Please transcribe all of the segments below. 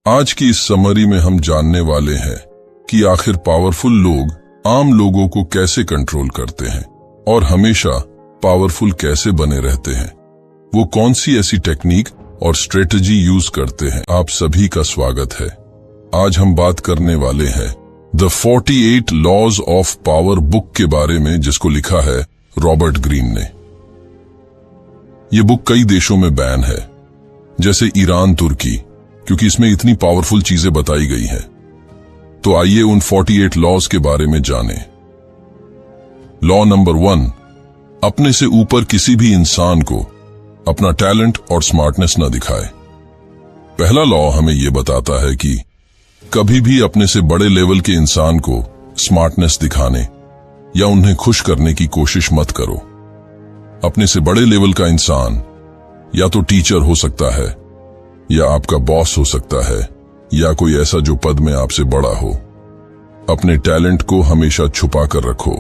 आज की इस समरी में हम जानने वाले हैं कि आखिर पावरफुल लोग आम लोगों को कैसे कंट्रोल करते हैं और हमेशा पावरफुल कैसे बने रहते हैं। वो कौन सी ऐसी टेक्निक और स्ट्रेटजी यूज करते हैं। आप सभी का स्वागत है। आज हम बात करने वाले हैं the 48 laws of power book के बारे में, जिसको लिखा है रॉबर्ट ग्रीन ने। ये बुक कई देशों में बैन है, जैसे ईरान, तुर्की, क्योंकि इसमें इतनी पावरफुल चीजें बताई गई हैं। तो आइए उन 48 लॉज के बारे में जानें। लॉ नंबर 1, अपने से ऊपर किसी भी इंसान को अपना टैलेंट और स्मार्टनेस न दिखाए। पहला लॉ हमें यह बताता है कि कभी भी अपने से बड़े लेवल के इंसान को स्मार्टनेस दिखाने या उन्हें खुश करने की कोशिश मत करो। अपने से बड़े लेवल का इंसान या तो टीचर हो सकता है, या आपका बॉस हो सकता है, या कोई ऐसा जो पद में आपसे बड़ा हो। अपने टैलेंट को हमेशा छुपा कर रखो।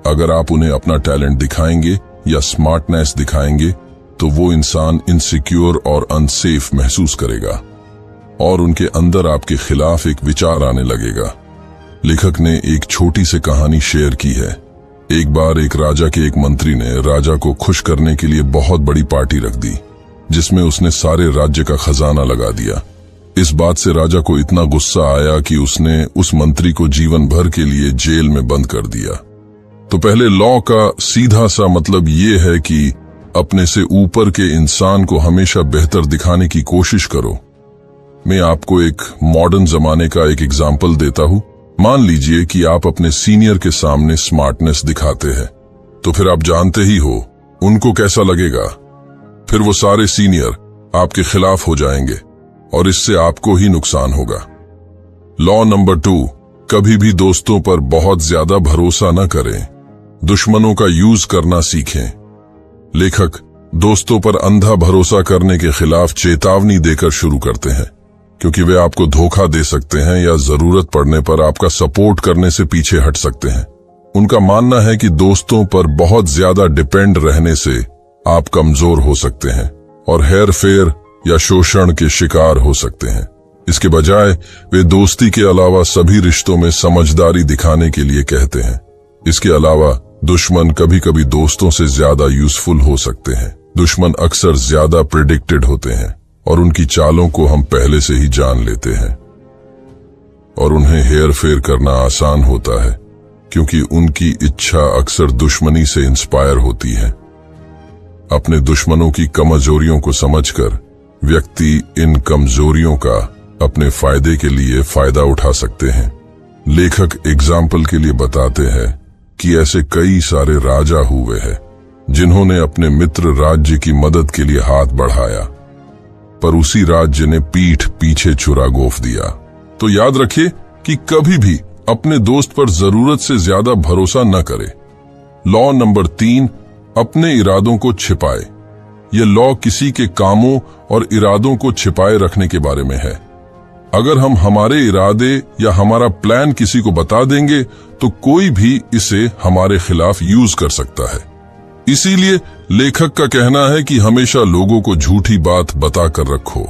अगर आप उन्हें अपना टैलेंट दिखाएंगे या स्मार्टनेस दिखाएंगे तो वो इंसान इनसिक्योर और अनसेफ महसूस करेगा और उनके अंदर आपके खिलाफ एक विचार आने लगेगा। लेखक ने एक छोटी सी कहानी शेयर की है। एक बार एक राजा के एक मंत्री ने राजा को खुश करने के लिए बहुत बड़ी पार्टी रख दी, जिसमें उसने सारे राज्य का खजाना लगा दिया। इस बात से राजा को इतना गुस्सा आया कि उसने उस मंत्री को जीवन भर के लिए जेल में बंद कर दिया। तो पहले लॉ का सीधा सा मतलब ये है कि अपने से ऊपर के इंसान को हमेशा बेहतर दिखाने की कोशिश करो। मैं आपको एक मॉडर्न जमाने का एक एग्जाम्पल देता हूं। मान लीजिए कि आप अपने सीनियर के सामने स्मार्टनेस दिखाते हैं, तो फिर आप जानते ही हो उनको कैसा लगेगा। फिर वो सारे सीनियर आपके खिलाफ हो जाएंगे और इससे आपको ही नुकसान होगा। लॉ नंबर 2, कभी भी दोस्तों पर बहुत ज्यादा भरोसा न करें, दुश्मनों का यूज करना सीखें। लेखक दोस्तों पर अंधा भरोसा करने के खिलाफ चेतावनी देकर शुरू करते हैं, क्योंकि वे आपको धोखा दे सकते हैं या जरूरत पड़ने पर आपका सपोर्ट करने से पीछे हट सकते हैं। उनका मानना है कि दोस्तों पर बहुत ज्यादा डिपेंड रहने से आप कमजोर हो सकते हैं और हेर फेर या शोषण के शिकार हो सकते हैं। इसके बजाय वे दोस्ती के अलावा सभी रिश्तों में समझदारी दिखाने के लिए कहते हैं। इसके अलावा दुश्मन कभी कभी दोस्तों से ज्यादा यूजफुल हो सकते हैं। दुश्मन अक्सर ज्यादा प्रेडिक्टेड होते हैं और उनकी चालों को हम पहले से ही जान लेते हैं और उन्हें हेर फेर करना आसान होता है, क्योंकि उनकी इच्छा अक्सर दुश्मनी से इंस्पायर होती है। अपने दुश्मनों की कमजोरियों को समझकर व्यक्ति इन कमजोरियों का अपने फायदे के लिए फायदा उठा सकते हैं। लेखक एग्जाम्पल के लिए बताते हैं कि ऐसे कई सारे राजा हुए हैं जिन्होंने अपने मित्र राज्य की मदद के लिए हाथ बढ़ाया, पर उसी राज्य ने पीठ पीछे छुरा गोफ दिया। तो याद रखिए कि कभी भी अपने दोस्त पर जरूरत से ज्यादा भरोसा न करें। लॉ नंबर 3, अपने इरादों को छिपाए। यह लॉ किसी के कामों और इरादों को छिपाए रखने के बारे में है। अगर हम हमारे इरादे या हमारा प्लान किसी को बता देंगे तो कोई भी इसे हमारे खिलाफ यूज कर सकता है। इसीलिए लेखक का कहना है कि हमेशा लोगों को झूठी बात बताकर रखो,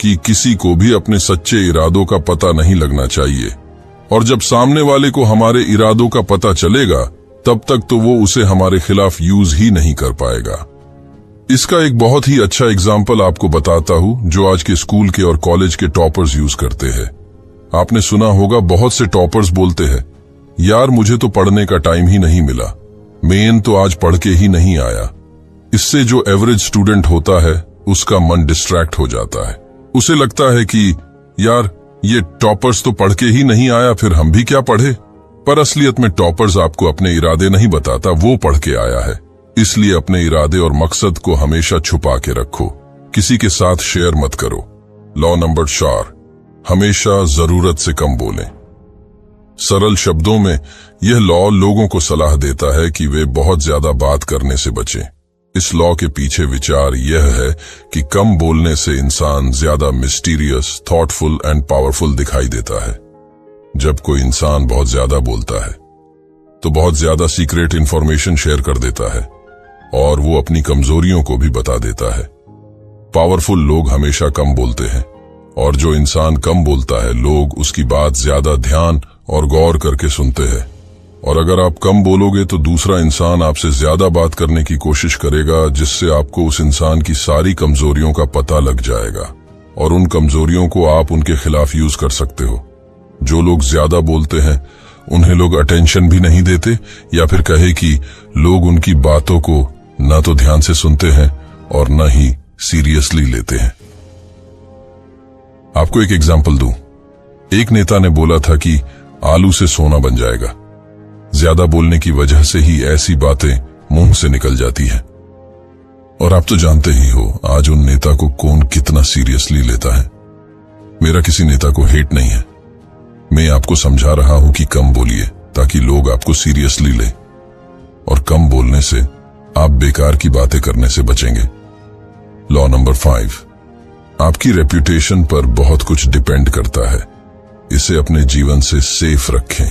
कि किसी को भी अपने सच्चे इरादों का पता नहीं लगना चाहिए। और जब सामने वाले को हमारे इरादों का पता चलेगा, तब तक तो वो उसे हमारे खिलाफ यूज ही नहीं कर पाएगा। इसका एक बहुत ही अच्छा एग्जाम्पल आपको बताता हूं, जो आज के स्कूल के और कॉलेज के टॉपर्स यूज करते हैं। आपने सुना होगा, बहुत से टॉपर्स बोलते हैं, यार मुझे तो पढ़ने का टाइम ही नहीं मिला, मेन तो आज पढ़ के ही नहीं आया। इससे जो एवरेज स्टूडेंट होता है उसका मन डिस्ट्रैक्ट हो जाता है। उसे लगता है कि यार ये टॉपर्स तो पढ़ के ही नहीं आया, फिर हम भी क्या पढ़े। पर असलियत में टॉपर्स आपको अपने इरादे नहीं बताता, वो पढ़ के आया है। इसलिए अपने इरादे और मकसद को हमेशा छुपा के रखो, किसी के साथ शेयर मत करो। लॉ नंबर 4, हमेशा जरूरत से कम बोलें। सरल शब्दों में यह लॉ लोगों को सलाह देता है कि वे बहुत ज्यादा बात करने से बचें। इस लॉ के पीछे विचार यह है कि कम बोलने से इंसान ज्यादा मिस्टीरियस, थॉटफुल एंड पावरफुल दिखाई देता है। जब कोई इंसान बहुत ज्यादा बोलता है तो बहुत ज्यादा सीक्रेट इंफॉर्मेशन शेयर कर देता है और वो अपनी कमजोरियों को भी बता देता है। पावरफुल लोग हमेशा कम बोलते हैं और जो इंसान कम बोलता है, लोग उसकी बात ज्यादा ध्यान और गौर करके सुनते हैं। और अगर आप कम बोलोगे तो दूसरा इंसान आपसे ज्यादा बात करने की कोशिश करेगा, जिससे आपको उस इंसान की सारी कमजोरियों का पता लग जाएगा और उन कमजोरियों को आप उनके खिलाफ यूज कर सकते हो। जो लोग ज्यादा बोलते हैं उन्हें लोग अटेंशन भी नहीं देते, या फिर कहे कि लोग उनकी बातों को न तो ध्यान से सुनते हैं और न ही सीरियसली लेते हैं। आपको एक एग्जाम्पल दूं। एक नेता ने बोला था कि आलू से सोना बन जाएगा। ज्यादा बोलने की वजह से ही ऐसी बातें मुंह से निकल जाती हैं। और आप तो जानते ही हो आज उन नेता को कौन कितना सीरियसली लेता है। मेरा किसी नेता को हेट नहीं है, मैं आपको समझा रहा हूं कि कम बोलिए ताकि लोग आपको सीरियसली ले, और कम बोलने से आप बेकार की बातें करने से बचेंगे। लॉ नंबर 5, आपकी रेपुटेशन पर बहुत कुछ डिपेंड करता है। इसे अपने जीवन से सेफ रखें।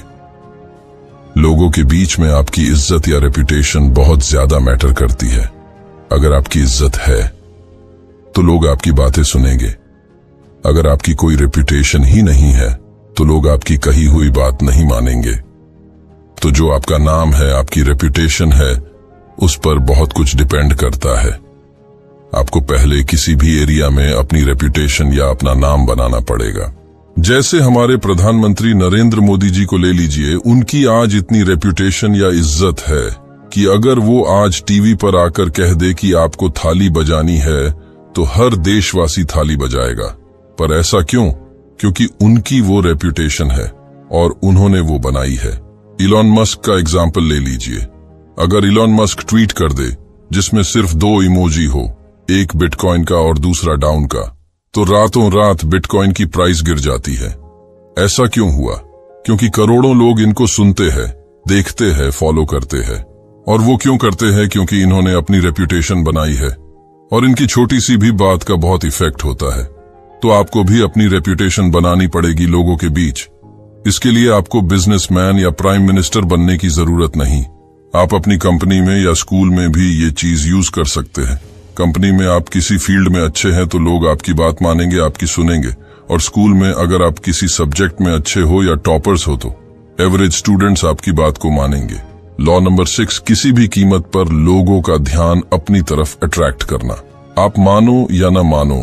लोगों के बीच में आपकी इज्जत या रेपुटेशन बहुत ज्यादा मैटर करती है। अगर आपकी इज्जत है तो लोग आपकी बातें सुनेंगे। अगर आपकी कोई रेपुटेशन ही नहीं है तो लोग आपकी कही हुई बात नहीं मानेंगे। तो जो आपका नाम है, आपकी रेपुटेशन है, उस पर बहुत कुछ डिपेंड करता है। आपको पहले किसी भी एरिया में अपनी रेपुटेशन या अपना नाम बनाना पड़ेगा। जैसे हमारे प्रधानमंत्री नरेंद्र मोदी जी को ले लीजिए, उनकी आज इतनी रेपुटेशन या इज्जत है कि अगर वो आज टीवी पर आकर कह दे कि आपको थाली बजानी है तो हर देशवासी थाली बजाएगा। पर ऐसा क्यों? क्योंकि उनकी वो रेपुटेशन है और उन्होंने वो बनाई है। इलॉन मस्क का एग्जाम्पल ले लीजिए। अगर इलॉन मस्क ट्वीट कर दे जिसमें सिर्फ 2 इमोजी हो, एक बिटकॉइन का और दूसरा डाउन का, तो रातों रात बिटकॉइन की प्राइस गिर जाती है। ऐसा क्यों हुआ? क्योंकि करोड़ों लोग इनको सुनते हैं, देखते हैं, फॉलो करते हैं। और वो क्यों करते हैं? क्योंकि इन्होंने अपनी रेपुटेशन बनाई है और इनकी छोटी सी भी बात का बहुत इफेक्ट होता है। तो आपको भी अपनी रेपुटेशन बनानी पड़ेगी लोगों के बीच। इसके लिए आपको बिजनेसमैन या प्राइम मिनिस्टर बनने की जरूरत नहीं। आप अपनी कंपनी में या स्कूल में भी ये चीज यूज कर सकते हैं। कंपनी में आप किसी फील्ड में अच्छे हैं तो लोग आपकी बात मानेंगे, आपकी सुनेंगे। और स्कूल में अगर आप किसी सब्जेक्ट में अच्छे हो या टॉपर्स हो तो एवरेज स्टूडेंट्स आपकी बात को मानेंगे। लॉ नंबर 6, किसी भी कीमत पर लोगों का ध्यान अपनी तरफ अट्रैक्ट करना। आप मानो या न मानो,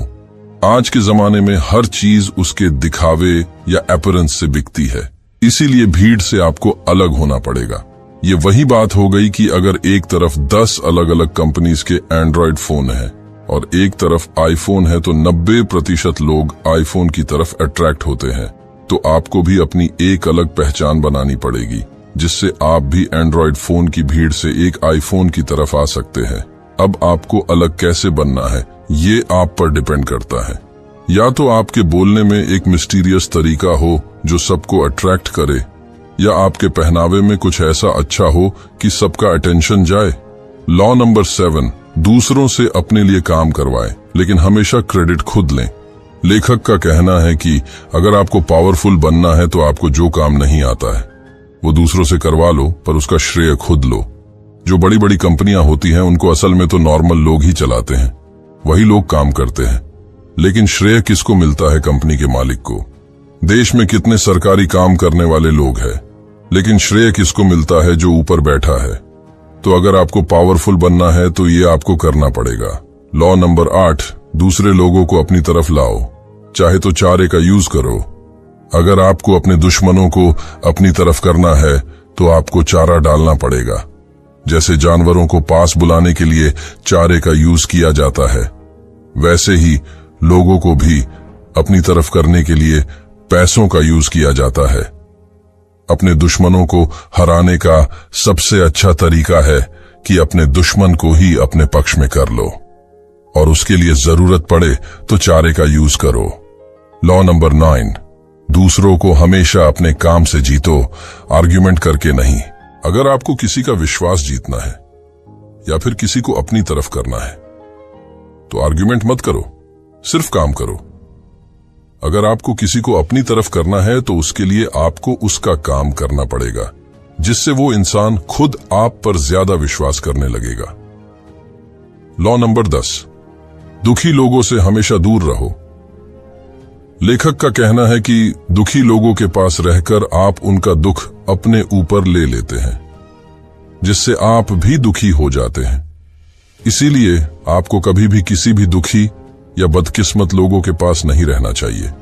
आज के जमाने में हर चीज उसके दिखावे या अपीयरेंस से बिकती है। इसीलिए भीड़ से आपको अलग होना पड़ेगा। ये वही बात हो गई कि अगर एक तरफ 10 अलग अलग कंपनीज के एंड्रॉयड फोन है और एक तरफ आईफोन है तो 90% लोग आईफोन की तरफ अट्रैक्ट होते हैं। तो आपको भी अपनी एक अलग पहचान बनानी पड़ेगी, जिससे आप भी एंड्रॉयड फोन की भीड़ से एक आईफोन की तरफ आ सकते हैं। अब आपको अलग कैसे बनना है ये आप पर डिपेंड करता है। या तो आपके बोलने में एक मिस्टीरियस तरीका हो जो सबको अट्रैक्ट करे, या आपके पहनावे में कुछ ऐसा अच्छा हो कि सबका अटेंशन जाए। लॉ नंबर 7, दूसरों से अपने लिए काम करवाएं, लेकिन हमेशा क्रेडिट खुद लें। लेखक का कहना है कि अगर आपको पावरफुल बनना है तो आपको जो काम नहीं आता है वो दूसरों से करवा लो, पर उसका श्रेय खुद लो। जो बड़ी बड़ी कंपनियां होती हैं उनको असल में तो नॉर्मल लोग ही चलाते हैं, वही लोग काम करते हैं। लेकिन श्रेय किसको मिलता है? कंपनी के मालिक को। देश में कितने सरकारी काम करने वाले लोग हैं, लेकिन श्रेय किसको मिलता है? जो ऊपर बैठा है। तो अगर आपको पावरफुल बनना है तो ये आपको करना पड़ेगा। लॉ नंबर 8, दूसरे लोगों को अपनी तरफ लाओ, चाहे तो चारे का यूज करो। अगर आपको अपने दुश्मनों को अपनी तरफ करना है तो आपको चारा डालना पड़ेगा। जैसे जानवरों को पास बुलाने के लिए चारे का यूज किया जाता है, वैसे ही लोगों को भी अपनी तरफ करने के लिए पैसों का यूज किया जाता है। अपने दुश्मनों को हराने का सबसे अच्छा तरीका है कि अपने दुश्मन को ही अपने पक्ष में कर लो, और उसके लिए जरूरत पड़े तो चारे का यूज करो। लॉ नंबर 9, दूसरों को हमेशा अपने काम से जीतो, आर्ग्यूमेंट करके नहीं। अगर आपको किसी का विश्वास जीतना है या फिर किसी को अपनी तरफ करना है तो आर्ग्यूमेंट मत करो, सिर्फ काम करो। अगर आपको किसी को अपनी तरफ करना है तो उसके लिए आपको उसका काम करना पड़ेगा, जिससे वो इंसान खुद आप पर ज्यादा विश्वास करने लगेगा। लॉ नंबर 10, दुखी लोगों से हमेशा दूर रहो। लेखक का कहना है कि दुखी लोगों के पास रहकर आप उनका दुख अपने ऊपर ले लेते हैं, जिससे आप भी दुखी हो जाते हैं। इसीलिए आपको कभी भी किसी भी दुखी या बदकिस्मत लोगों के पास नहीं रहना चाहिए।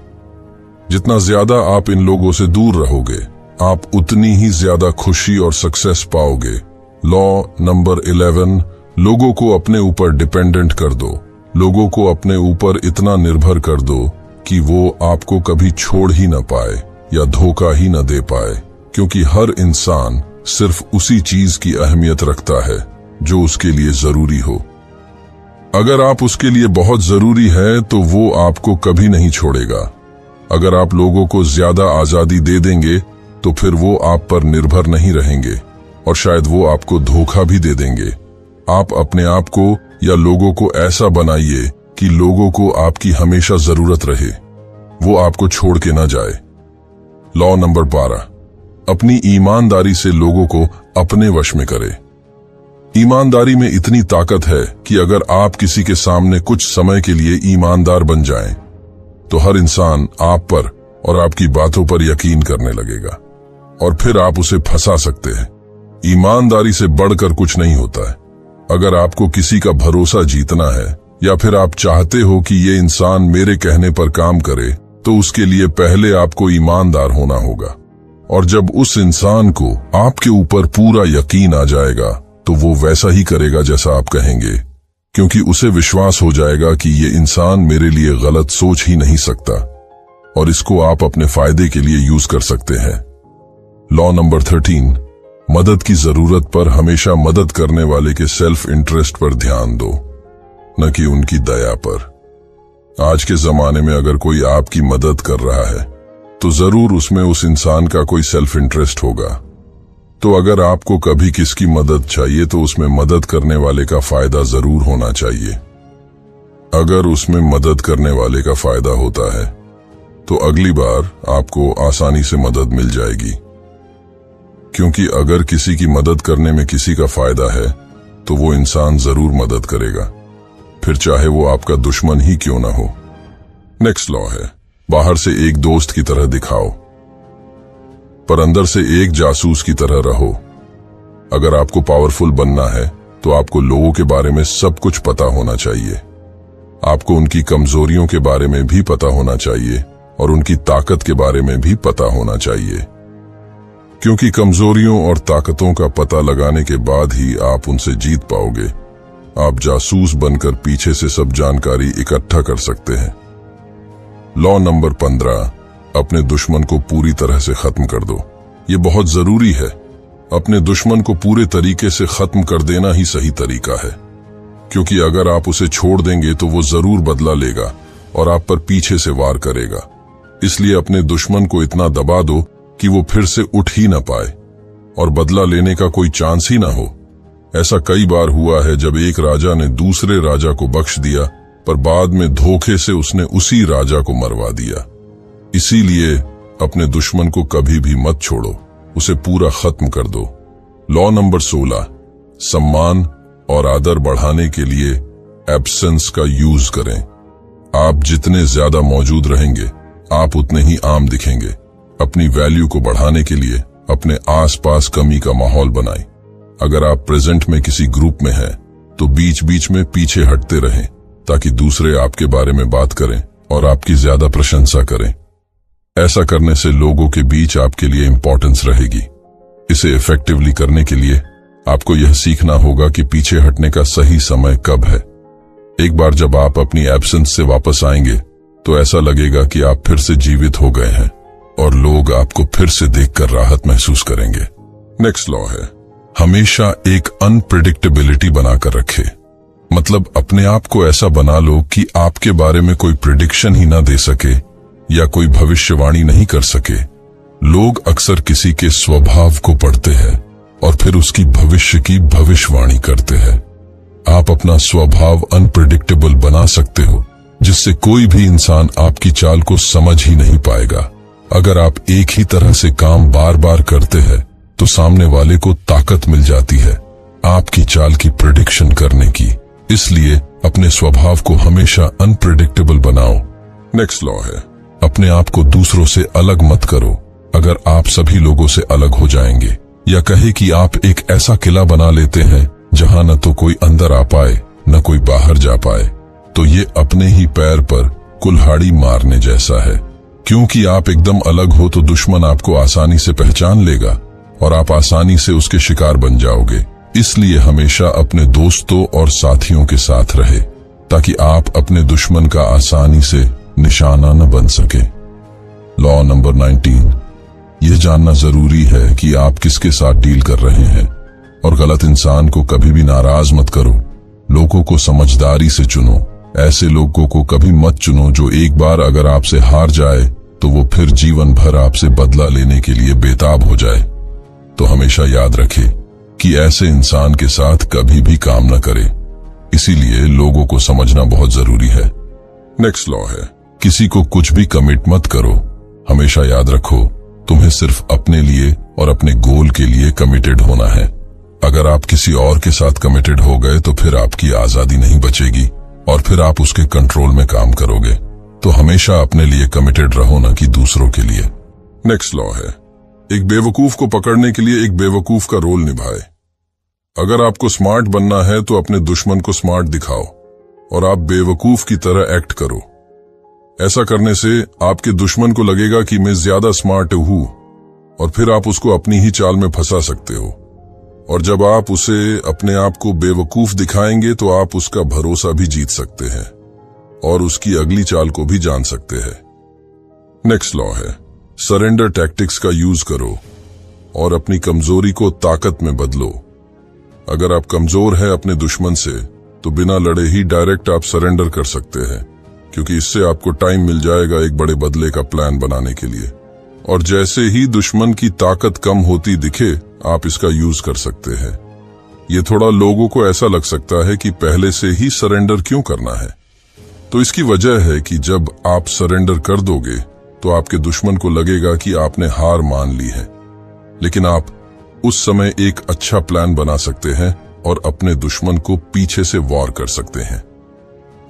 जितना ज्यादा आप इन लोगों से दूर रहोगे, आप उतनी ही ज्यादा खुशी और सक्सेस पाओगे। लॉ नंबर 11, लोगों को अपने ऊपर डिपेंडेंट कर दो। लोगों को अपने ऊपर इतना निर्भर कर दो कि वो आपको कभी छोड़ ही न पाए या धोखा ही न दे पाए, क्योंकि हर इंसान सिर्फ उसी चीज की अहमियत रखता है जो उसके लिए जरूरी हो। अगर आप उसके लिए बहुत जरूरी है तो वो आपको कभी नहीं छोड़ेगा। अगर आप लोगों को ज्यादा आजादी दे देंगे तो फिर वो आप पर निर्भर नहीं रहेंगे और शायद वो आपको धोखा भी दे देंगे। आप अपने आप को या लोगों को ऐसा बनाइए कि लोगों को आपकी हमेशा जरूरत रहे, वो आपको छोड़ के न जाए। लॉ नंबर 12, अपनी ईमानदारी से लोगों को अपने वश में करें। ईमानदारी में इतनी ताकत है कि अगर आप किसी के सामने कुछ समय के लिए ईमानदार बन जाएं, तो हर इंसान आप पर और आपकी बातों पर यकीन करने लगेगा और फिर आप उसे फंसा सकते हैं। ईमानदारी से बढ़कर कुछ नहीं होता है। अगर आपको किसी का भरोसा जीतना है या फिर आप चाहते हो कि ये इंसान मेरे कहने पर काम करे, तो उसके लिए पहले आपको ईमानदार होना होगा। और जब उस इंसान को आपके ऊपर पूरा यकीन आ जाएगा तो वो वैसा ही करेगा जैसा आप कहेंगे, क्योंकि उसे विश्वास हो जाएगा कि ये इंसान मेरे लिए गलत सोच ही नहीं सकता और इसको आप अपने फायदे के लिए यूज कर सकते हैं। लॉ नंबर 13, मदद की जरूरत पर हमेशा मदद करने वाले के सेल्फ इंटरेस्ट पर ध्यान दो, न कि उनकी दया पर। आज के जमाने में अगर कोई आपकी मदद कर रहा है तो जरूर उसमें उस इंसान का कोई सेल्फ इंटरेस्ट होगा। तो अगर आपको कभी किसकी मदद चाहिए तो उसमें मदद करने वाले का फायदा जरूर होना चाहिए। अगर उसमें मदद करने वाले का फायदा होता है तो अगली बार आपको आसानी से मदद मिल जाएगी, क्योंकि अगर किसी की मदद करने में किसी का फायदा है तो वो इंसान जरूर मदद करेगा, फिर चाहे वो आपका दुश्मन ही क्यों ना हो। नेक्स्ट लॉ है, बाहर से एक दोस्त की तरह दिखाओ पर अंदर से एक जासूस की तरह रहो। अगर आपको पावरफुल बनना है तो आपको लोगों के बारे में सब कुछ पता होना चाहिए। आपको उनकी कमजोरियों के बारे में भी पता होना चाहिए और उनकी ताकत के बारे में भी पता होना चाहिए, क्योंकि कमजोरियों और ताकतों का पता लगाने के बाद ही आप उनसे जीत पाओगे। आप जासूस बनकर पीछे से सब जानकारी इकट्ठा कर सकते हैं। लॉ नंबर 15, अपने दुश्मन को पूरी तरह से खत्म कर दो। ये बहुत जरूरी है। अपने दुश्मन को पूरे तरीके से खत्म कर देना ही सही तरीका है, क्योंकि अगर आप उसे छोड़ देंगे तो वो जरूर बदला लेगा और आप पर पीछे से वार करेगा। इसलिए अपने दुश्मन को इतना दबा दो कि वो फिर से उठ ही ना पाए और बदला लेने का कोई चांस ही ना हो। ऐसा कई बार हुआ है जब एक राजा ने दूसरे राजा को बख्श दिया, पर बाद में धोखे से उसने उसी राजा को मरवा दिया। इसीलिए अपने दुश्मन को कभी भी मत छोड़ो, उसे पूरा खत्म कर दो। लॉ नंबर 16, सम्मान और आदर बढ़ाने के लिए एब्सेंस का यूज करें। आप जितने ज्यादा मौजूद रहेंगे आप उतने ही आम दिखेंगे। अपनी वैल्यू को बढ़ाने के लिए अपने आसपास कमी का माहौल बनाएं। अगर आप प्रेजेंट में किसी ग्रुप में हैं तो बीच बीच में पीछे हटते रहें ताकि दूसरे आपके बारे में बात करें और आपकी ज्यादा प्रशंसा करें। ऐसा करने से लोगों के बीच आपके लिए इंपॉर्टेंस रहेगी। इसे इफेक्टिवली करने के लिए आपको यह सीखना होगा कि पीछे हटने का सही समय कब है। एक बार जब आप अपनी एब्सेंस से वापस आएंगे तो ऐसा लगेगा कि आप फिर से जीवित हो गए हैं और लोग आपको फिर से देखकर राहत महसूस करेंगे। नेक्स्ट लॉ है, हमेशा एक अनप्रेडिक्टेबिलिटी बनाकर रखे। मतलब अपने आप को ऐसा बना लो कि आपके बारे में कोई प्रेडिक्शन ही ना दे सके या कोई भविष्यवाणी नहीं कर सके। लोग अक्सर किसी के स्वभाव को पढ़ते हैं और फिर उसकी भविष्य की भविष्यवाणी करते हैं। आप अपना स्वभाव अनप्रेडिक्टेबल बना सकते हो, जिससे कोई भी इंसान आपकी चाल को समझ ही नहीं पाएगा। अगर आप एक ही तरह से काम बार बार करते हैं तो सामने वाले को ताकत मिल जाती है आपकी चाल की प्रेडिक्शन करने की। इसलिए अपने स्वभाव को हमेशा अनप्रेडिक्टेबल बनाओ। नेक्स्ट लॉ है, अपने आप को दूसरों से अलग मत करो। अगर आप सभी लोगों से अलग हो जाएंगे, या कहे कि आप एक ऐसा किला बना लेते हैं जहां न तो कोई अंदर आ पाए न कोई बाहर जा पाए, तो ये अपने ही पैर पर कुल्हाड़ी मारने जैसा है। क्योंकि आप एकदम अलग हो तो दुश्मन आपको आसानी से पहचान लेगा और आप आसानी से उसके शिकार बन जाओगे। इसलिए हमेशा अपने दोस्तों और साथियों के साथ रहे, ताकि आप अपने दुश्मन का आसानी से निशाना न बन सके। लॉ नंबर 19, यह जानना जरूरी है कि आप किसके साथ डील कर रहे हैं, और गलत इंसान को कभी भी नाराज मत करो। लोगों को समझदारी से चुनो। ऐसे लोगों को कभी मत चुनो जो एक बार अगर आपसे हार जाए तो वो फिर जीवन भर आपसे बदला लेने के लिए बेताब हो जाए। तो हमेशा याद रखें कि ऐसे इंसान के साथ कभी भी काम न करें। इसीलिए लोगों को समझना बहुत जरूरी है। नेक्स्ट लॉ है, किसी को कुछ भी कमिट मत करो। हमेशा याद रखो, तुम्हें सिर्फ अपने लिए और अपने गोल के लिए कमिटेड होना है। अगर आप किसी और के साथ कमिटेड हो गए तो फिर आपकी आजादी नहीं बचेगी और फिर आप उसके कंट्रोल में काम करोगे। तो हमेशा अपने लिए कमिटेड रहो, न कि दूसरों के लिए। नेक्स्ट लॉ है, एक बेवकूफ को पकड़ने के लिए एक बेवकूफ का रोल निभाए। अगर आपको स्मार्ट बनना है तो अपने दुश्मन को स्मार्ट दिखाओ और आप बेवकूफ की तरह एक्ट करो। ऐसा करने से आपके दुश्मन को लगेगा कि मैं ज्यादा स्मार्ट हूं और फिर आप उसको अपनी ही चाल में फंसा सकते हो। और जब आप उसे अपने आप को बेवकूफ दिखाएंगे तो आप उसका भरोसा भी जीत सकते हैं और उसकी अगली चाल को भी जान सकते हैं। नेक्स्ट लॉ है, सरेंडर टैक्टिक्स का यूज करो और अपनी कमजोरी को ताकत में बदलो। अगर आप कमजोर हैं अपने दुश्मन से तो बिना लड़े ही डायरेक्ट आप सरेंडर कर सकते हैं, क्योंकि इससे आपको टाइम मिल जाएगा एक बड़े बदले का प्लान बनाने के लिए। और जैसे ही दुश्मन की ताकत कम होती दिखे आप इसका यूज कर सकते हैं। ये थोड़ा लोगों को ऐसा लग सकता है कि पहले से ही सरेंडर क्यों करना है, तो इसकी वजह है कि जब आप सरेंडर कर दोगे तो आपके दुश्मन को लगेगा कि आपने हार मान ली है, लेकिन आप उस समय एक अच्छा प्लान बना सकते हैं और अपने दुश्मन को पीछे से वॉर कर सकते हैं।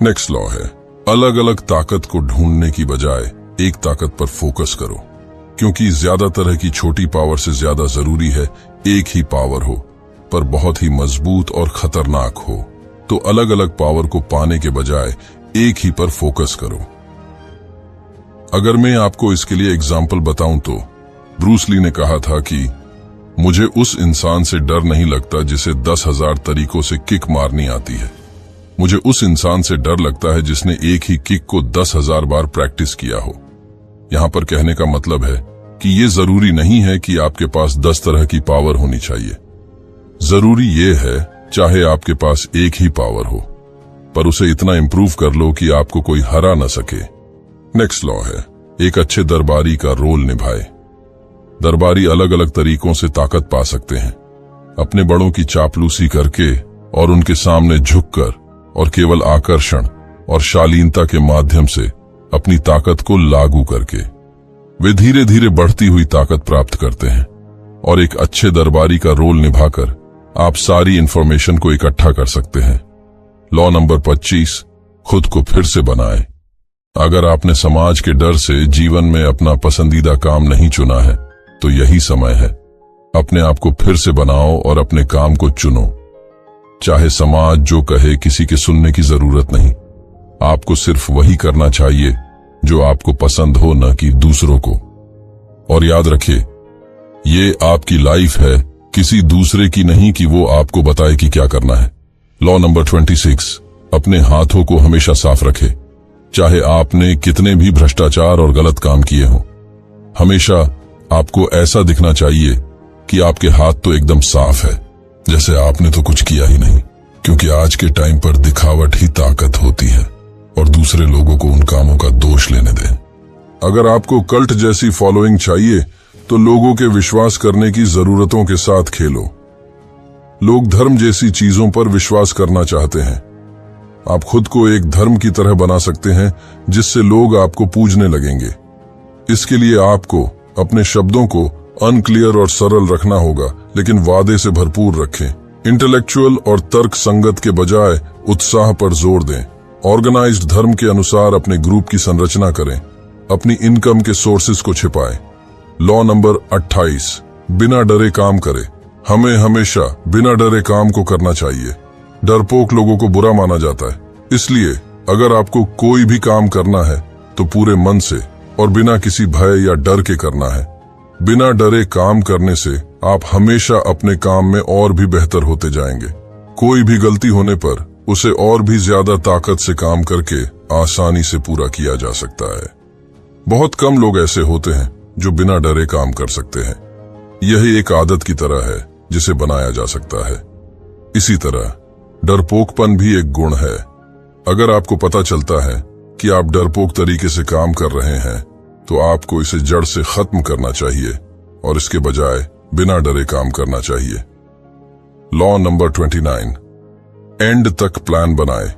नेक्स्ट लॉ है, अलग अलग ताकत को ढूंढने की बजाय एक ताकत पर फोकस करो, क्योंकि ज्यादा तरह की छोटी पावर से ज्यादा जरूरी है एक ही पावर हो पर बहुत ही मजबूत और खतरनाक हो। तो अलग अलग पावर को पाने के बजाय एक ही पर फोकस करो। अगर मैं आपको इसके लिए एग्जाम्पल बताऊं तो ब्रूस ली ने कहा था कि मुझे उस इंसान से डर नहीं लगता जिसे 10,000 तरीकों से किक मारनी आती है। मुझे उस इंसान से डर लगता है जिसने एक ही किक को 10,000 बार प्रैक्टिस किया हो। यहां पर कहने का मतलब है कि ये जरूरी नहीं है कि आपके पास 10 तरह की पावर होनी चाहिए। जरूरी ये है चाहे आपके पास एक ही पावर हो, पर उसे इतना इंप्रूव कर लो कि आपको कोई हरा न सके। नेक्स्ट लॉ है, एक अच्छे दरबारी का रोल निभाए। दरबारी अलग अलग तरीकों से ताकत पा सकते हैं, अपने बड़ों की चापलूसी करके और उनके सामने झुककर और केवल आकर्षण और शालीनता के माध्यम से अपनी ताकत को लागू करके वे धीरे धीरे बढ़ती हुई ताकत प्राप्त करते हैं। और एक अच्छे दरबारी का रोल निभाकर आप सारी इंफॉर्मेशन को इकट्ठा कर सकते हैं। लॉ नंबर 25, खुद को फिर से बनाए। अगर आपने समाज के डर से जीवन में अपना पसंदीदा काम नहीं चुना है तो यही समय है, अपने आप को फिर से बनाओ और अपने काम को चुनो। चाहे समाज जो कहे किसी के सुनने की जरूरत नहीं, आपको सिर्फ वही करना चाहिए जो आपको पसंद हो, न कि दूसरों को। और याद रखिए, ये आपकी लाइफ है, किसी दूसरे की नहीं कि वो आपको बताए कि क्या करना है। लॉ नंबर 26, अपने हाथों को हमेशा साफ रखें। चाहे आपने कितने भी भ्रष्टाचार और गलत काम किए हों, हमेशा आपको ऐसा दिखना चाहिए कि आपके हाथ तो एकदम साफ है, जैसे आपने तो कुछ किया ही नहीं। क्योंकि आज के टाइम पर दिखावट ही ताकत होती है और दूसरे लोगों को उन कामों का दोष लेने दें। अगर आपको कल्ट जैसी फॉलोइंग चाहिए तो लोगों के विश्वास करने की जरूरतों के साथ खेलो। लोग धर्म जैसी चीजों पर विश्वास करना चाहते हैं। आप खुद को एक धर्म की तरह बना सकते हैं जिससे लोग आपको पूजने लगेंगे। इसके लिए आपको अपने शब्दों को अनक्लियर और सरल रखना होगा, लेकिन वादे से भरपूर रखें। इंटेलेक्चुअल और तर्क संगत के बजाय उत्साह पर जोर दें। ऑर्गेनाइज्ड धर्म के अनुसार अपने ग्रुप की संरचना करें अपनी इनकम के सोर्सेज को छिपाएं। लॉ नंबर 28, बिना डरे काम करें। हमें हमेशा बिना डरे काम को करना चाहिए। डरपोक लोगों को बुरा माना जाता है, इसलिए अगर आपको कोई भी काम करना है तो पूरे मन से और बिना किसी भय या डर के करना है। बिना डरे काम करने से आप हमेशा अपने काम में और भी बेहतर होते जाएंगे। कोई भी गलती होने पर उसे और भी ज्यादा ताकत से काम करके आसानी से पूरा किया जा सकता है। बहुत कम लोग ऐसे होते हैं जो बिना डरे काम कर सकते हैं। यही एक आदत की तरह है जिसे बनाया जा सकता है। इसी तरह डरपोकपन भी एक गुण है। अगर आपको पता चलता है कि आप डरपोक तरीके से काम कर रहे हैं तो आपको इसे जड़ से खत्म करना चाहिए और इसके बजाय बिना डरे काम करना चाहिए। लॉ नंबर 29, एंड तक प्लान बनाएं।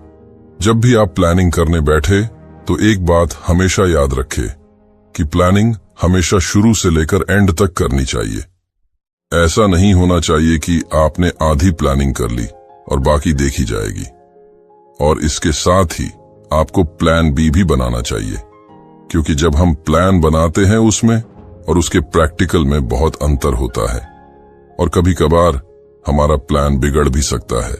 जब भी आप प्लानिंग करने बैठे तो एक बात हमेशा याद रखें कि प्लानिंग हमेशा शुरू से लेकर एंड तक करनी चाहिए। ऐसा नहीं होना चाहिए कि आपने आधी प्लानिंग कर ली और बाकी देखी जाएगी। और इसके साथ ही आपको प्लान बी भी बनाना चाहिए, क्योंकि जब हम प्लान बनाते हैं उसमें और उसके प्रैक्टिकल में बहुत अंतर होता है और कभी कभार हमारा प्लान बिगड़ भी सकता है।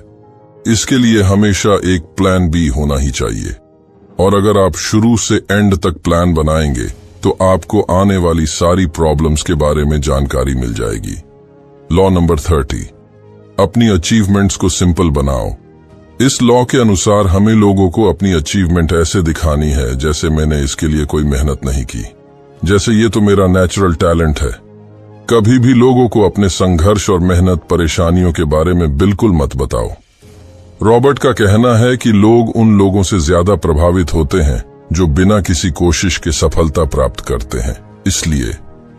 इसके लिए हमेशा एक प्लान बी होना ही चाहिए। और अगर आप शुरू से एंड तक प्लान बनाएंगे तो आपको आने वाली सारी प्रॉब्लम्स के बारे में जानकारी मिल जाएगी। लॉ नंबर 30, अपनी अचीवमेंट्स को सिंपल बनाओ। इस लॉ के अनुसार हमें लोगों को अपनी अचीवमेंट ऐसे दिखानी है जैसे मैंने इसके लिए कोई मेहनत नहीं की, जैसे ये तो मेरा नेचुरल टैलेंट है। कभी भी लोगों को अपने संघर्ष और मेहनत परेशानियों के बारे में बिल्कुल मत बताओ। रॉबर्ट का कहना है कि लोग उन लोगों से ज्यादा प्रभावित होते हैं जो बिना किसी कोशिश के सफलता प्राप्त करते हैं। इसलिए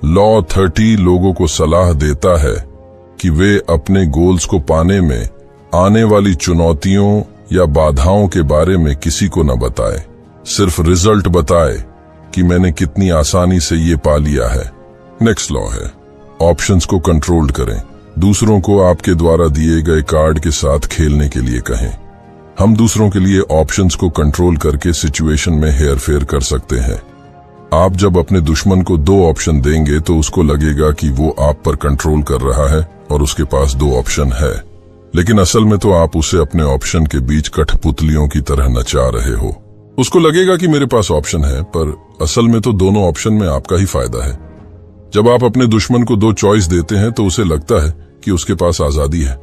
लॉ 30 लोगों को सलाह देता है कि वे अपने गोल्स को पाने में आने वाली चुनौतियों या बाधाओं के बारे में किसी को न बताए, सिर्फ रिजल्ट बताए कि मैंने कितनी आसानी से ये पा लिया है। नेक्स्ट लॉ है, ऑप्शंस को कंट्रोल करें। दूसरों को आपके द्वारा दिए गए कार्ड के साथ खेलने के लिए कहें। हम दूसरों के लिए ऑप्शंस को कंट्रोल करके सिचुएशन में हेरफेर कर सकते हैं। आप जब अपने दुश्मन को 2 ऑप्शन देंगे तो उसको लगेगा कि वो आप पर कंट्रोल कर रहा है और उसके पास 2 ऑप्शन है, लेकिन असल में तो आप उसे अपने ऑप्शन के बीच कठपुतलियों की तरह नचा रहे हो। उसको लगेगा कि मेरे पास ऑप्शन है, पर असल में तो दोनों ऑप्शन में आपका ही फायदा है। जब आप अपने दुश्मन को 2 चॉइस देते हैं तो उसे लगता है कि उसके पास आजादी है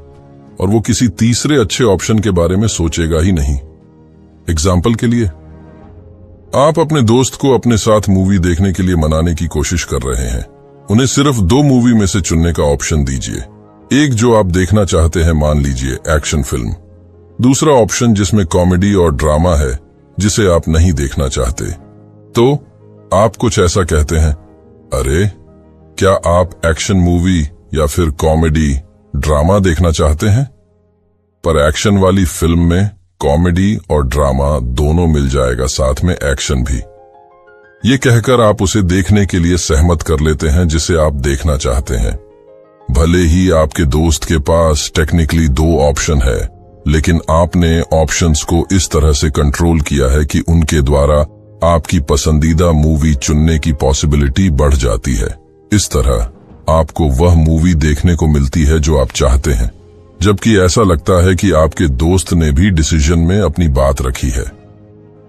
और वो किसी तीसरे अच्छे ऑप्शन के बारे में सोचेगा ही नहीं। एग्जाम्पल के लिए, आप अपने दोस्त को अपने साथ मूवी देखने के लिए मनाने की कोशिश कर रहे हैं। उन्हें सिर्फ 2 मूवी में से चुनने का ऑप्शन दीजिए। एक जो आप देखना चाहते हैं, मान लीजिए एक्शन फिल्म। दूसरा ऑप्शन जिसमें कॉमेडी और ड्रामा है, जिसे आप नहीं देखना चाहते। तो आप कुछ ऐसा कहते हैं, अरे क्या आप एक्शन मूवी या फिर कॉमेडी ड्रामा देखना चाहते हैं? पर एक्शन वाली फिल्म में कॉमेडी और ड्रामा दोनों मिल जाएगा, साथ में एक्शन भी। ये कहकर आप उसे देखने के लिए सहमत कर लेते हैं जिसे आप देखना चाहते हैं। भले ही आपके दोस्त के पास टेक्निकली 2 ऑप्शन है, लेकिन आपने ऑप्शंस को इस तरह से कंट्रोल किया है कि उनके द्वारा आपकी पसंदीदा मूवी चुनने की पॉसिबिलिटी बढ़ जाती है। इस तरह आपको वह मूवी देखने को मिलती है जो आप चाहते हैं, जबकि ऐसा लगता है कि आपके दोस्त ने भी डिसीजन में अपनी बात रखी है।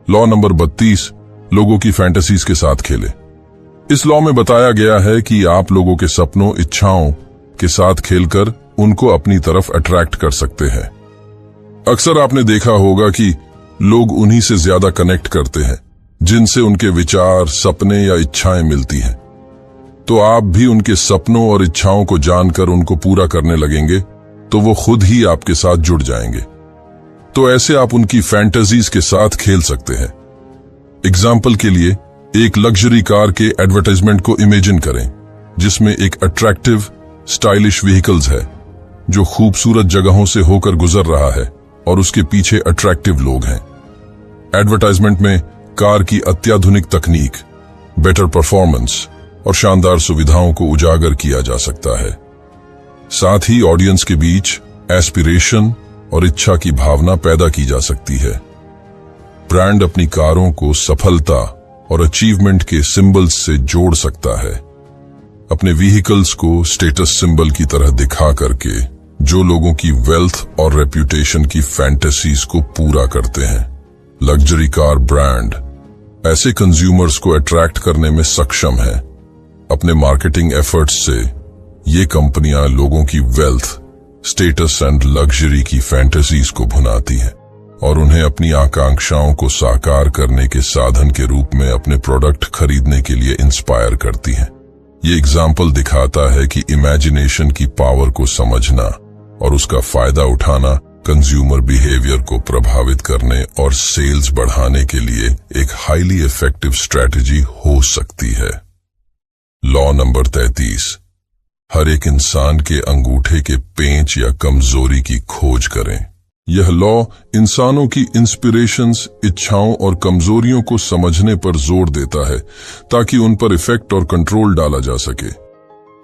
लॉ नंबर 32, लोगों की फैंटेसीज के साथ खेलें। इस लॉ में बताया गया है कि आप लोगों के सपनों, इच्छाओं के साथ खेलकर उनको अपनी तरफ अट्रैक्ट कर सकते हैं। अक्सर आपने देखा होगा कि लोग उन्हीं से ज्यादा कनेक्ट करते हैं जिनसे उनके विचार, सपने या इच्छाएं मिलती हैं। तो आप भी उनके सपनों और इच्छाओं को जानकर उनको पूरा करने लगेंगे तो वो खुद ही आपके साथ जुड़ जाएंगे। तो ऐसे आप उनकी फैंटेसीज के साथ खेल सकते हैं। एग्जाम्पल के लिए, एक लग्जरी कार के एडवर्टाइजमेंट को इमेजिन करें जिसमें एक अट्रैक्टिव, स्टाइलिश व्हीकल्स है जो खूबसूरत जगहों से होकर गुजर रहा है और उसके पीछे अट्रैक्टिव लोग हैं। एडवर्टाइजमेंट में कार की अत्याधुनिक तकनीक, बेटर परफॉर्मेंस और शानदार सुविधाओं को उजागर किया जा सकता है। साथ ही ऑडियंस के बीच एस्पिरेशन और इच्छा की भावना पैदा की जा सकती है। ब्रांड अपनी कारों को सफलता और अचीवमेंट के सिंबल्स से जोड़ सकता है। अपने व्हीकल्स को स्टेटस सिंबल की तरह दिखा करके जो लोगों की वेल्थ और रेप्यूटेशन की फैंटेसीज को पूरा करते हैं। लग्जरी कार ब्रांड ऐसे कंज्यूमर्स को अट्रैक्ट करने में सक्षम है। अपने मार्केटिंग एफर्ट्स से ये कंपनियां लोगों की वेल्थ, स्टेटस एंड लग्जरी की फैंटेसीज को भुनाती हैं और उन्हें अपनी आकांक्षाओं को साकार करने के साधन के रूप में अपने प्रोडक्ट खरीदने के लिए इंस्पायर करती हैं। ये एग्जाम्पल दिखाता है कि इमेजिनेशन की पावर को समझना और उसका फायदा उठाना कंज्यूमर बिहेवियर को प्रभावित करने और सेल्स बढ़ाने के लिए एक हाईली इफेक्टिव स्ट्रेटजी हो सकती है। लॉ नंबर 33, हर एक इंसान के अंगूठे के पेंच या कमजोरी की खोज करें। यह लॉ इंसानों की इंस्पिरेशंस, इच्छाओं और कमजोरियों को समझने पर जोर देता है ताकि उन पर इफेक्ट और कंट्रोल डाला जा सके।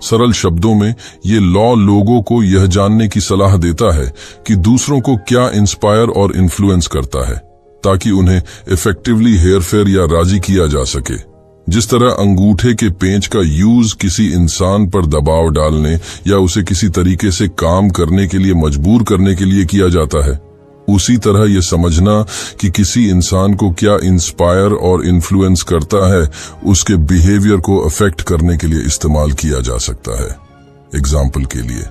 सरल शब्दों में ये लॉ लोगों को यह जानने की सलाह देता है कि दूसरों को क्या इंस्पायर और इन्फ्लुएंस करता है ताकि उन्हें इफेक्टिवली हेरफेर या राजी किया जा सके। जिस तरह अंगूठे के पेंच का यूज किसी इंसान पर दबाव डालने या उसे किसी तरीके से काम करने के लिए मजबूर करने के लिए किया जाता है, उसी तरह यह समझना कि किसी इंसान को क्या इंस्पायर और इन्फ्लुएंस करता है उसके बिहेवियर को अफेक्ट करने के लिए इस्तेमाल किया जा सकता है। एग्जाम्पल के लिए,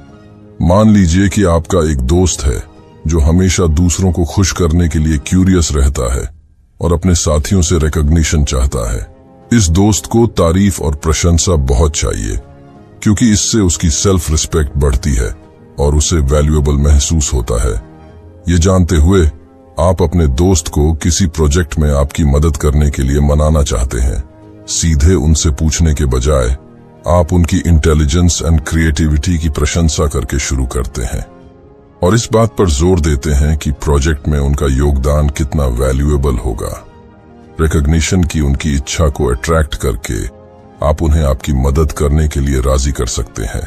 मान लीजिए कि आपका एक दोस्त है जो हमेशा दूसरों को खुश करने के लिए क्यूरियस रहता है और अपने साथियों से रिकॉग्निशन चाहता है। इस दोस्त को तारीफ और प्रशंसा बहुत चाहिए क्योंकि इससे उसकी सेल्फ रिस्पेक्ट बढ़ती है और उसे वैल्यूएबल महसूस होता है। ये जानते हुए आप अपने दोस्त को किसी प्रोजेक्ट में आपकी मदद करने के लिए मनाना चाहते हैं। सीधे उनसे पूछने के बजाय आप उनकी इंटेलिजेंस एंड क्रिएटिविटी की प्रशंसा करके शुरू करते हैं और इस बात पर जोर देते हैं कि प्रोजेक्ट में उनका योगदान कितना वैल्यूएबल होगा। रिकॉग्निशन की उनकी इच्छा को अट्रैक्ट करके आप उन्हें आपकी मदद करने के लिए राजी कर सकते हैं।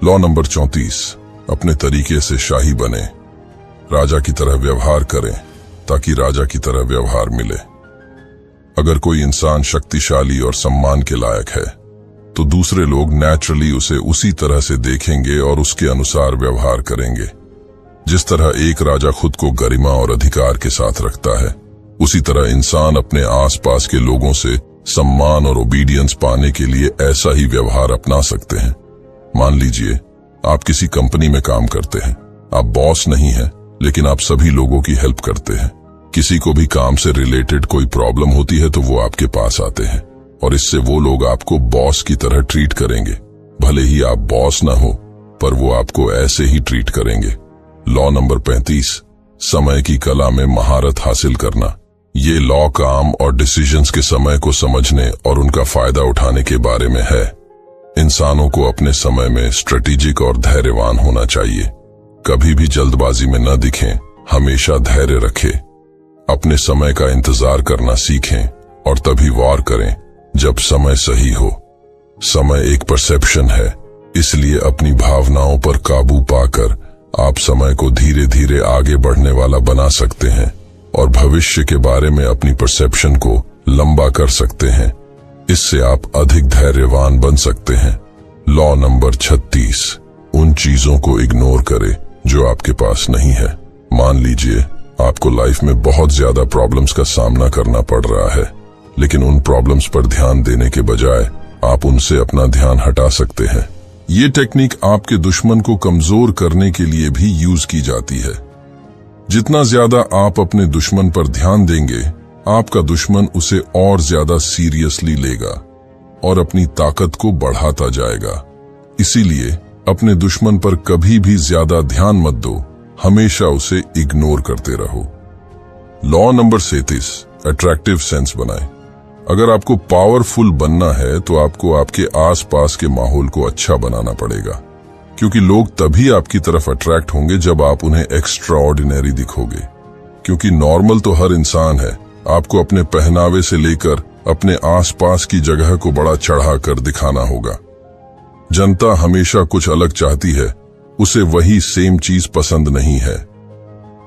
लॉ नंबर 34, अपने तरीके से शाही बने। राजा की तरह व्यवहार करें ताकि राजा की तरह व्यवहार मिले। अगर कोई इंसान शक्तिशाली और सम्मान के लायक है तो दूसरे लोग नेचुरली उसे उसी तरह से देखेंगे और उसके अनुसार व्यवहार करेंगे। जिस तरह एक राजा खुद को गरिमा और अधिकार के साथ रखता है, उसी तरह इंसान अपने आसपास के लोगों से सम्मान और ओबीडियंस पाने के लिए ऐसा ही व्यवहार अपना सकते हैं। मान लीजिए आप किसी कंपनी में काम करते हैं। आप बॉस नहीं हैं, लेकिन आप सभी लोगों की हेल्प करते हैं। किसी को भी काम से रिलेटेड कोई प्रॉब्लम होती है तो वो आपके पास आते हैं और इससे वो लोग आपको बॉस की तरह ट्रीट करेंगे। भले ही आप बॉस ना हो, पर वो आपको ऐसे ही ट्रीट करेंगे। लॉ नंबर 35, समय की कला में महारत हासिल करना। ये लॉ काम और डिसीजंस के समय को समझने और उनका फायदा उठाने के बारे में है। इंसानों को अपने समय में स्ट्रेटेजिक और धैर्यवान होना चाहिए। कभी भी जल्दबाजी में न दिखें, हमेशा धैर्य रखें। अपने समय का इंतजार करना सीखें और तभी वार करें जब समय सही हो। समय एक परसेप्शन है, इसलिए अपनी भावनाओं पर काबू पाकर आप समय को धीरे धीरे आगे बढ़ने वाला बना सकते हैं और भविष्य के बारे में अपनी परसेप्शन को लंबा कर सकते हैं। इससे आप अधिक धैर्यवान बन सकते हैं। लॉ नंबर 36, उन चीजों को इग्नोर करें जो आपके पास नहीं है। मान लीजिए आपको लाइफ में बहुत ज्यादा प्रॉब्लम्स का सामना करना पड़ रहा है, लेकिन उन प्रॉब्लम्स पर ध्यान देने के बजाय आप उनसे अपना ध्यान हटा सकते हैं। ये टेक्निक आपके दुश्मन को कमजोर करने के लिए भी यूज की जाती है। जितना ज्यादा आप अपने दुश्मन पर ध्यान देंगे, आपका दुश्मन उसे और ज्यादा सीरियसली लेगा और अपनी ताकत को बढ़ाता जाएगा। इसीलिए अपने दुश्मन पर कभी भी ज्यादा ध्यान मत दो, हमेशा उसे इग्नोर करते रहो। लॉ नंबर 37, अट्रैक्टिव सेंस बनाएं। अगर आपको पावरफुल बनना है तो आपको आपके आसपास के माहौल को अच्छा बनाना पड़ेगा, क्योंकि लोग तभी आपकी तरफ अट्रैक्ट होंगे जब आप उन्हें एक्स्ट्राऑर्डिनरी दिखोगे। क्योंकि नॉर्मल तो हर इंसान है, आपको अपने पहनावे से लेकर अपने आसपास की जगह को बड़ा चढ़ा कर दिखाना होगा। जनता हमेशा कुछ अलग चाहती है, उसे वही सेम चीज पसंद नहीं है।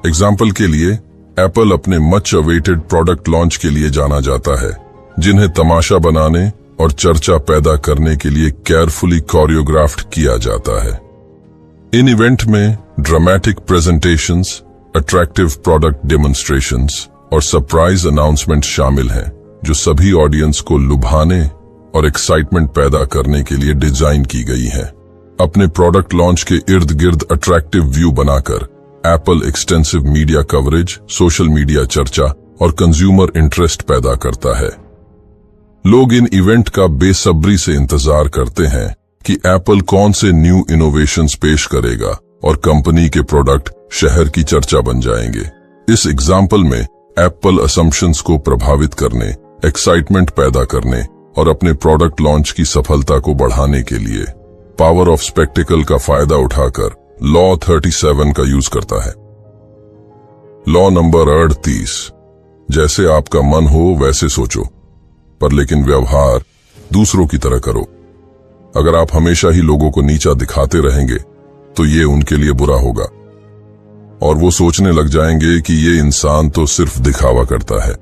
एग्जाम्पल के लिए, एप्पल अपने मच अवेटेड प्रोडक्ट लॉन्च के लिए जाना जाता है, जिन्हें तमाशा बनाने और चर्चा पैदा करने के लिए केयरफुली कोरियोग्राफ्ड किया जाता है। इन इवेंट में dramatic presentations, attractive product demonstrations और सरप्राइज अनाउंसमेंट शामिल हैं, जो सभी ऑडियंस को लुभाने और एक्साइटमेंट पैदा करने के लिए डिजाइन की गई हैं। अपने प्रोडक्ट लॉन्च के इर्द गिर्द अट्रैक्टिव व्यू बनाकर Apple extensive media coverage, social media चर्चा और कंज्यूमर इंटरेस्ट पैदा करता है। लोग इन इवेंट का बेसब्री से इंतजार करते हैं कि एप्पल कौन से न्यू इनोवेशंस पेश करेगा और कंपनी के प्रोडक्ट शहर की चर्चा बन जाएंगे। इस एग्जाम्पल में एप्पल असम्पशंस को प्रभावित करने, एक्साइटमेंट पैदा करने और अपने प्रोडक्ट लॉन्च की सफलता को बढ़ाने के लिए पावर ऑफ स्पेक्टिकल का फायदा उठाकर लॉ 37 का यूज करता है। लॉ नंबर 38, जैसे आपका मन हो वैसे सोचो, पर लेकिन व्यवहार दूसरों की तरह करो। अगर आप हमेशा ही लोगों को नीचा दिखाते रहेंगे तो ये उनके लिए बुरा होगा और वो सोचने लग जाएंगे कि ये इंसान तो सिर्फ दिखावा करता है।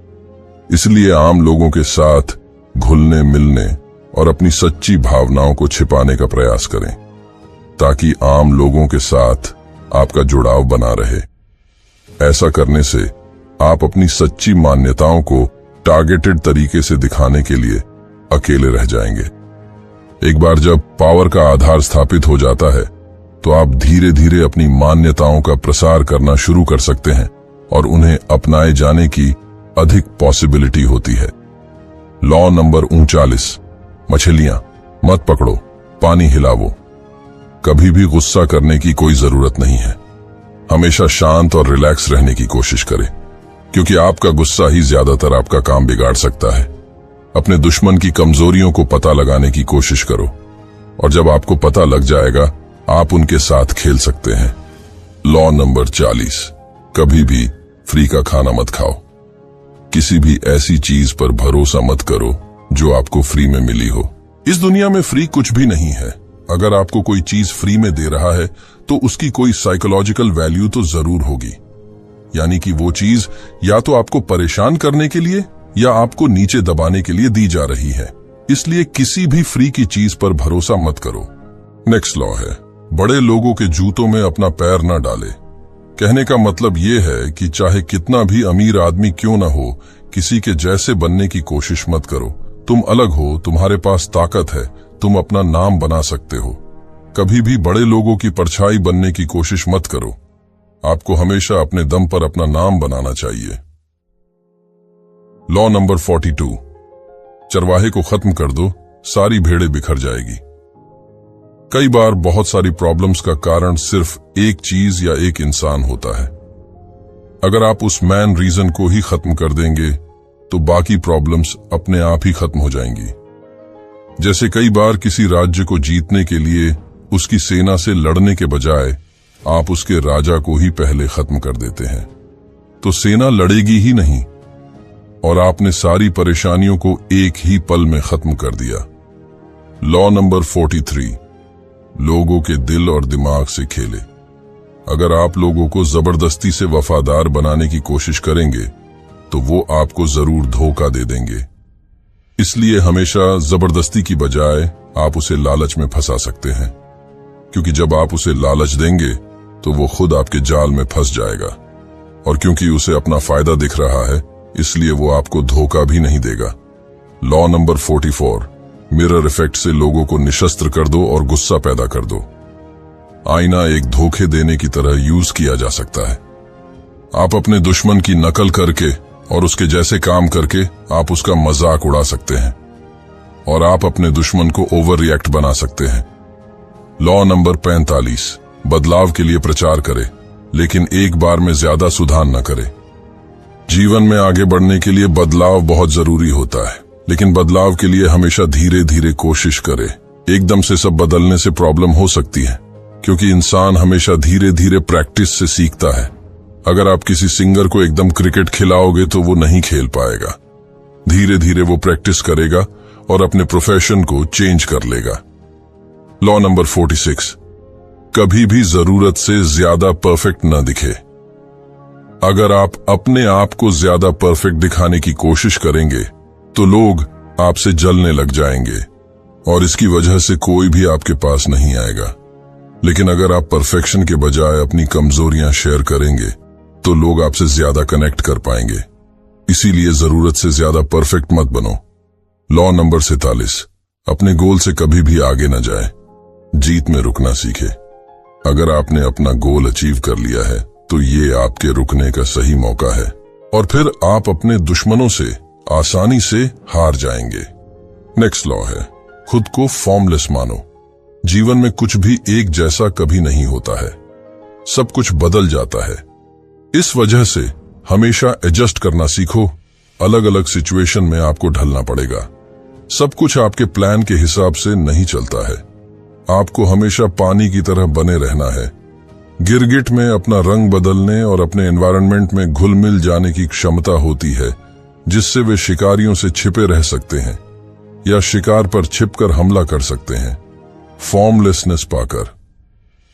इसलिए आम लोगों के साथ घुलने मिलने और अपनी सच्ची भावनाओं को छिपाने का प्रयास करें, ताकि आम लोगों के साथ आपका जुड़ाव बना रहे। ऐसा करने से आप अपनी सच्ची मान्यताओं को टारगेटेड तरीके से दिखाने के लिए अकेले रह जाएंगे। एक बार जब पावर का आधार स्थापित हो जाता है तो आप धीरे धीरे अपनी मान्यताओं का प्रसार करना शुरू कर सकते हैं और उन्हें अपनाए जाने की अधिक पॉसिबिलिटी होती है। लॉ नंबर 39, मछलियां मत पकड़ो, पानी हिलावो। कभी भी गुस्सा करने की कोई जरूरत नहीं है। हमेशा शांत और रिलैक्स रहने की कोशिश करें, क्योंकि आपका गुस्सा ही ज्यादातर आपका काम बिगाड़ सकता है। अपने दुश्मन की कमजोरियों को पता लगाने की कोशिश करो और जब आपको पता लग जाएगा आप उनके साथ खेल सकते हैं। लॉ नंबर 40, कभी भी फ्री का खाना मत खाओ। किसी भी ऐसी चीज पर भरोसा मत करो जो आपको फ्री में मिली हो। इस दुनिया में फ्री कुछ भी नहीं है। अगर आपको कोई चीज फ्री में दे रहा है तो उसकी कोई साइकोलॉजिकल वैल्यू तो जरूर होगी, यानी कि वो चीज या तो आपको परेशान करने के लिए या आपको नीचे दबाने के लिए दी जा रही है। इसलिए किसी भी फ्री की चीज पर भरोसा मत करो। नेक्स्ट लॉ है, बड़े लोगों के जूतों में अपना पैर न डाले। कहने का मतलब ये है कि चाहे कितना भी अमीर आदमी क्यों न हो, किसी के जैसे बनने की कोशिश मत करो। तुम अलग हो, तुम्हारे पास ताकत है, तुम अपना नाम बना सकते हो। कभी भी बड़े लोगों की परछाई बनने की कोशिश मत करो। आपको हमेशा अपने दम पर अपना नाम बनाना चाहिए। लॉ नंबर 42, चरवाहे को खत्म कर दो, सारी भेड़ें बिखर जाएगी। कई बार बहुत सारी प्रॉब्लम्स का कारण सिर्फ एक चीज या एक इंसान होता है। अगर आप उस मैन रीजन को ही खत्म कर देंगे तो बाकी प्रॉब्लम्स अपने आप ही खत्म हो जाएंगी। जैसे कई बार किसी राज्य को जीतने के लिए उसकी सेना से लड़ने के बजाय आप उसके राजा को ही पहले खत्म कर देते हैं, तो सेना लड़ेगी ही नहीं और आपने सारी परेशानियों को एक ही पल में खत्म कर दिया। लॉ नंबर 43, लोगों के दिल और दिमाग से खेले। अगर आप लोगों को जबरदस्ती से वफादार बनाने की कोशिश करेंगे तो वो आपको जरूर धोखा दे देंगे। इसलिए हमेशा जबरदस्ती की बजाय आप उसे लालच में फंसा सकते हैं, क्योंकि जब आप उसे लालच देंगे तो वो खुद आपके जाल में फंस जाएगा और क्योंकि उसे अपना फायदा दिख रहा है इसलिए वो आपको धोखा भी नहीं देगा। लॉ नंबर 44, मिरर इफेक्ट से लोगों को निशस्त्र कर दो और गुस्सा पैदा कर दो। आईना एक धोखे देने की तरह यूज किया जा सकता है। आप अपने दुश्मन की नकल करके और उसके जैसे काम करके आप उसका मजाक उड़ा सकते हैं और आप अपने दुश्मन को ओवर रिएक्ट बना सकते हैं। लॉ नंबर 45, बदलाव के लिए प्रचार करें, लेकिन एक बार में ज्यादा सुधार न करें। जीवन में आगे बढ़ने के लिए बदलाव बहुत जरूरी होता है, लेकिन बदलाव के लिए हमेशा धीरे धीरे कोशिश करें। एकदम से सब बदलने से प्रॉब्लम हो सकती है, क्योंकि इंसान हमेशा धीरे धीरे प्रैक्टिस से सीखता है। अगर आप किसी सिंगर को एकदम क्रिकेट खिलाओगे तो वो नहीं खेल पाएगा। धीरे धीरे वो प्रैक्टिस करेगा और अपने प्रोफेशन को चेंज कर लेगा। लॉ नंबर 46, कभी भी जरूरत से ज्यादा परफेक्ट न दिखे। अगर आप अपने आप को ज्यादा परफेक्ट दिखाने की कोशिश करेंगे तो लोग आपसे जलने लग जाएंगे और इसकी वजह से कोई भी आपके पास नहीं आएगा। लेकिन अगर आप परफेक्शन के बजाय अपनी कमजोरियां शेयर करेंगे तो लोग आपसे ज्यादा कनेक्ट कर पाएंगे। इसीलिए जरूरत से ज्यादा परफेक्ट मत बनो। लॉ नंबर 47, अपने गोल से कभी भी आगे न जाए, जीत में रुकना सीखे। अगर आपने अपना गोल अचीव कर लिया है तो ये आपके रुकने का सही मौका है और फिर आप अपने दुश्मनों से आसानी से हार जाएंगे। नेक्स्ट लॉ है, खुद को फॉर्मलेस मानो। जीवन में कुछ भी एक जैसा कभी नहीं होता है, सब कुछ बदल जाता है। इस वजह से हमेशा एडजस्ट करना सीखो। अलग अलग सिचुएशन में आपको ढलना पड़ेगा। सब कुछ आपके प्लान के हिसाब से नहीं चलता है। आपको हमेशा पानी की तरह बने रहना है। गिरगिट में अपना रंग बदलने और अपने एनवायरनमेंट में घुल मिल जाने की क्षमता होती है, जिससे वे शिकारियों से छिपे रह सकते हैं या शिकार पर छिपकर हमला कर सकते हैं। फॉर्मलेसनेस पाकर,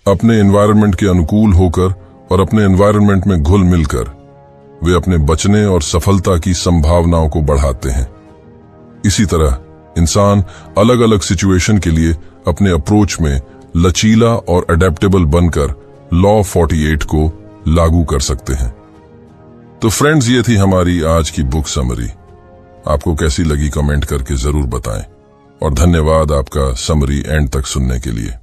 अपने एनवायरनमेंट के अनुकूल होकर और अपने एनवायरनमेंट में घुल मिलकर वे अपने बचने और सफलता की संभावनाओं को बढ़ाते हैं। इसी तरह इंसान अलग अलग सिचुएशन के लिए अपने अप्रोच में लचीला और अडेप्टेबल बनकर लॉ 48 को लागू कर सकते हैं। तो फ्रेंड्स, ये थी हमारी आज की बुक समरी। आपको कैसी लगी कमेंट करके जरूर बताएं और धन्यवाद आपका समरी एंड तक सुनने के लिए।